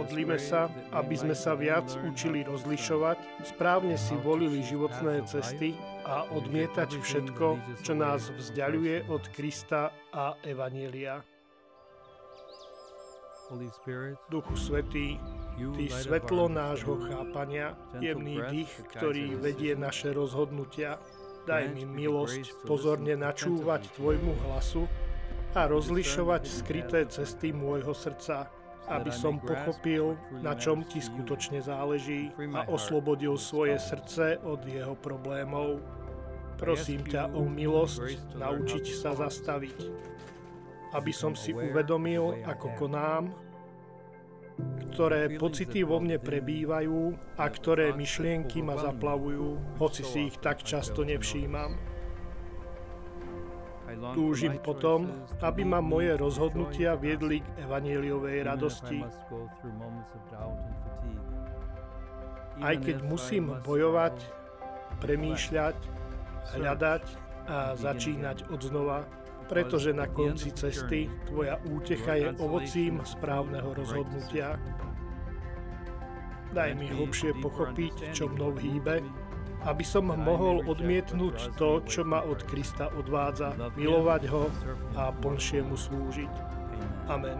Modlíme sa, aby sme sa viac učili rozlišovať, správne si volili životné cesty a odmietať všetko, čo nás vzdiaľuje od Krista a Evanjelia. Duchu Svätý, Ty svetlo nášho chápania, jemný dých, ktorý vedie naše rozhodnutia. Daj mi milosť pozorne načúvať Tvojmu hlasu a rozlišovať skryté cesty môjho srdca, aby som pochopil, na čom Ti skutočne záleží a oslobodil svoje srdce od jeho problémov. Prosím ťa o milosť naučiť sa zastaviť, aby som si uvedomil, ako konám, ktoré pocity vo mne prebývajú a ktoré myšlienky ma zaplavujú, hoci si ich tak často nevšímam. Túžim potom, aby ma moje rozhodnutia viedli k evanjeliovej radosti. Aj keď musím bojovať, premýšľať, hľadať a začínať odznova, pretože na konci cesty Tvoja útecha je ovocím správneho rozhodnutia. Daj mi hlbšie pochopiť, čo mnou hýbe, aby som mohol odmietnúť to, čo ma od Krista odvádza, milovať ho a plnšie mu slúžiť. Amen.